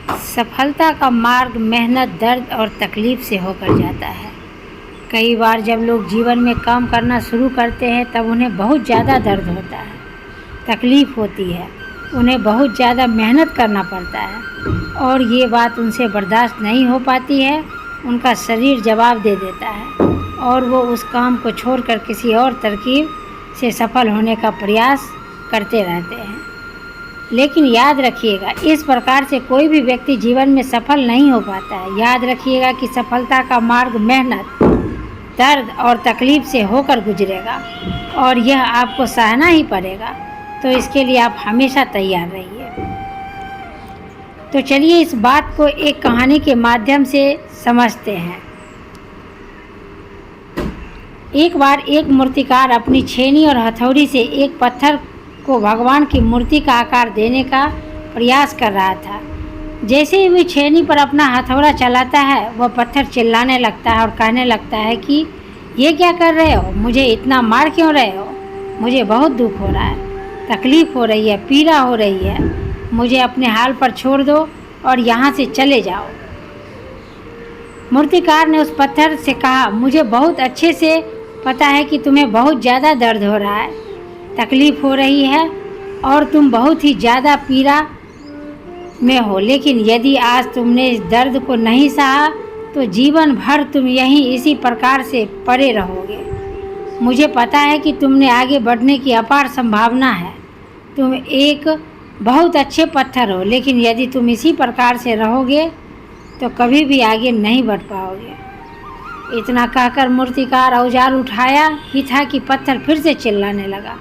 सफलता का मार्ग मेहनत, दर्द और तकलीफ़ से होकर जाता है। कई बार जब लोग जीवन में काम करना शुरू करते हैं तब उन्हें बहुत ज़्यादा दर्द होता है, तकलीफ़ होती है, उन्हें बहुत ज़्यादा मेहनत करना पड़ता है और ये बात उनसे बर्दाश्त नहीं हो पाती है। उनका शरीर जवाब दे देता है और वो उस काम को छोड़कर किसी और तरकीब से सफल होने का प्रयास करते रहते हैं। लेकिन याद रखिएगा, इस प्रकार से कोई भी व्यक्ति जीवन में सफल नहीं हो पाता है। याद रखिएगा कि सफलता का मार्ग मेहनत, दर्द और तकलीफ़ से होकर गुजरेगा और यह आपको सहना ही पड़ेगा, तो इसके लिए आप हमेशा तैयार रहिए। तो चलिए इस बात को एक कहानी के माध्यम से समझते हैं। एक बार एक मूर्तिकार अपनी छेनी और हथौड़ी से एक पत्थर को भगवान की मूर्ति का आकार देने का प्रयास कर रहा था। जैसे ही वह छेनी पर अपना हथौड़ा चलाता है, वह पत्थर चिल्लाने लगता है और कहने लगता है कि ये क्या कर रहे हो, मुझे इतना मार क्यों रहे हो, मुझे बहुत दुख हो रहा है, तकलीफ़ हो रही है, पीड़ा हो रही है, मुझे अपने हाल पर छोड़ दो और यहाँ से चले जाओ। मूर्तिकार ने उस पत्थर से कहा, मुझे बहुत अच्छे से पता है कि तुम्हें बहुत ज़्यादा दर्द हो रहा है, तकलीफ़ हो रही है और तुम बहुत ही ज़्यादा पीड़ा में हो, लेकिन यदि आज तुमने इस दर्द को नहीं सहा तो जीवन भर तुम यहीं इसी प्रकार से पड़े रहोगे। मुझे पता है कि तुमने आगे बढ़ने की अपार संभावना है, तुम एक बहुत अच्छे पत्थर हो, लेकिन यदि तुम इसी प्रकार से रहोगे तो कभी भी आगे नहीं बढ़ पाओगे। इतना कहकर मूर्तिकार औजार उठाया ही था कि पत्थर फिर से चिल्लाने लगा,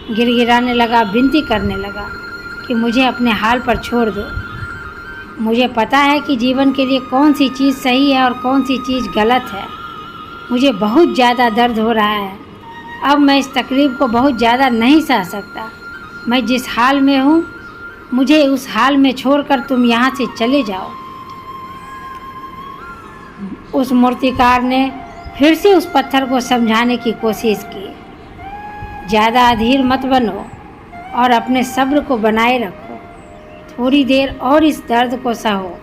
गिड़गिड़ाने लगा, विनती करने लगा कि मुझे अपने हाल पर छोड़ दो। मुझे पता है कि जीवन के लिए कौन सी चीज़ सही है और कौन सी चीज़ गलत है। मुझे बहुत ज़्यादा दर्द हो रहा है, अब मैं इस तकलीफ़ को बहुत ज़्यादा नहीं सह सकता। मैं जिस हाल में हूँ, मुझे उस हाल में छोड़कर तुम यहाँ से चले जाओ। उस मूर्तिकार ने फिर से उस पत्थर को समझाने की कोशिश की, ज़्यादा अधीर मत बनो और अपने सब्र को बनाए रखो, थोड़ी देर और इस दर्द को सहो।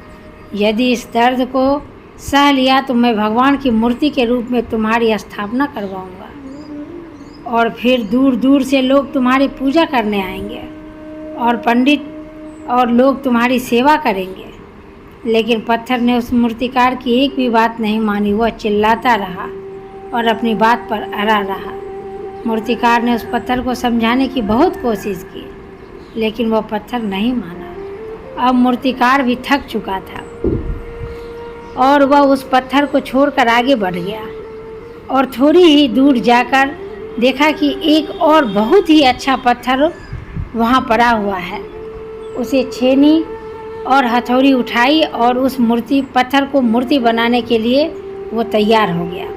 यदि इस दर्द को सह लिया तो मैं भगवान की मूर्ति के रूप में तुम्हारी स्थापना करवाऊंगा और फिर दूर दूर से लोग तुम्हारी पूजा करने आएंगे और पंडित और लोग तुम्हारी सेवा करेंगे। लेकिन पत्थर ने उस मूर्तिकार की एक भी बात नहीं मानी। वह चिल्लाता रहा और अपनी बात पर अड़ा रहा। मूर्तिकार ने उस पत्थर को समझाने की बहुत कोशिश की, लेकिन वह पत्थर नहीं माना। अब मूर्तिकार भी थक चुका था और वह उस पत्थर को छोड़कर आगे बढ़ गया और थोड़ी ही दूर जाकर देखा कि एक और बहुत ही अच्छा पत्थर वहाँ पड़ा हुआ है। उसे छेनी और हथौड़ी उठाई और उस पत्थर को मूर्ति बनाने के लिए वो तैयार हो गया।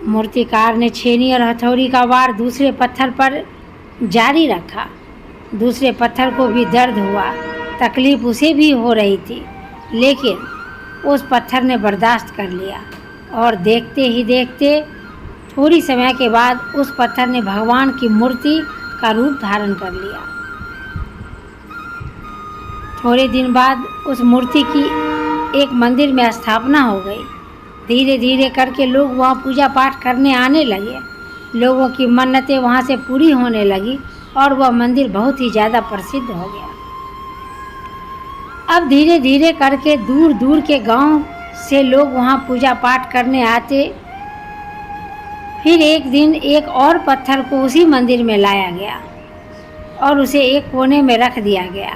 मूर्तिकार ने छेनी और हथौड़ी का वार दूसरे पत्थर पर जारी रखा। दूसरे पत्थर को भी दर्द हुआ, तकलीफ़ उसे भी हो रही थी, लेकिन उस पत्थर ने बर्दाश्त कर लिया और देखते ही देखते थोड़ी समय के बाद उस पत्थर ने भगवान की मूर्ति का रूप धारण कर लिया। थोड़े दिन बाद उस मूर्ति की एक मंदिर में स्थापना हो गई। धीरे धीरे करके लोग वहाँ पूजा पाठ करने आने लगे। लोगों की मन्नतें वहाँ से पूरी होने लगी और वह मंदिर बहुत ही ज़्यादा प्रसिद्ध हो गया। अब धीरे धीरे करके दूर दूर के गांव से लोग वहाँ पूजा पाठ करने आते। फिर एक दिन एक और पत्थर को उसी मंदिर में लाया गया और उसे एक कोने में रख दिया गया।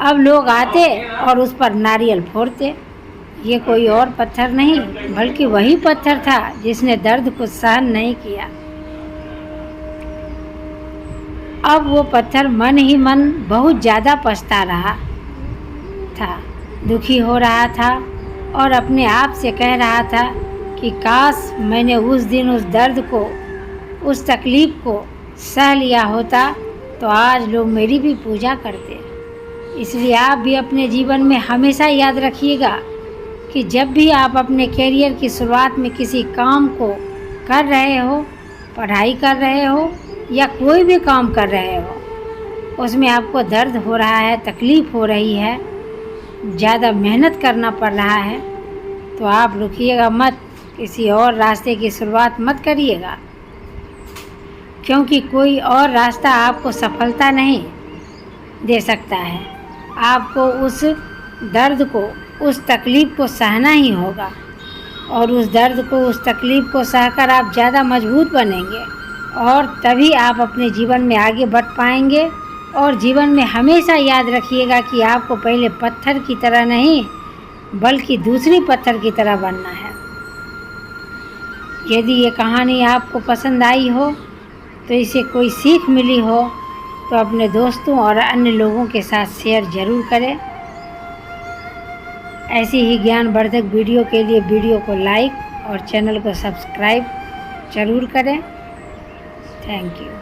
अब लोग आते और उस पर नारियल फोड़ते। ये कोई और पत्थर नहीं बल्कि वही पत्थर था जिसने दर्द को सहन नहीं किया। अब वो पत्थर मन ही मन बहुत ज़्यादा पछता रहा था, दुखी हो रहा था और अपने आप से कह रहा था कि काश मैंने उस दिन उस दर्द को, उस तकलीफ़ को सह लिया होता तो आज लोग मेरी भी पूजा करते। इसलिए आप भी अपने जीवन में हमेशा याद रखिएगा कि जब भी आप अपने करियर की शुरुआत में किसी काम को कर रहे हो, पढ़ाई कर रहे हो या कोई भी काम कर रहे हो, उसमें आपको दर्द हो रहा है, तकलीफ़ हो रही है, ज़्यादा मेहनत करना पड़ रहा है, तो आप रुकिएगा मत, किसी और रास्ते की शुरुआत मत करिएगा, क्योंकि कोई और रास्ता आपको सफलता नहीं दे सकता है। आपको उस दर्द को, उस तकलीफ़ को सहना ही होगा, और उस दर्द को, उस तकलीफ़ को सहकर आप ज़्यादा मजबूत बनेंगे, और तभी आप अपने जीवन में आगे बढ़ पाएंगे। और जीवन में हमेशा याद रखिएगा कि आपको पहले पत्थर की तरह नहीं, बल्कि दूसरी पत्थर की तरह बनना है। यदि ये कहानी आपको पसंद आई हो, तो इसे कोई सीख मिली हो, तो अपने दोस्तों और अन्य लोगों के साथ शेयर ज़रूर करें। ऐसी ही ज्ञानवर्धक वीडियो के लिए वीडियो को लाइक और चैनल को सब्सक्राइब ज़रूर करें। Thank you.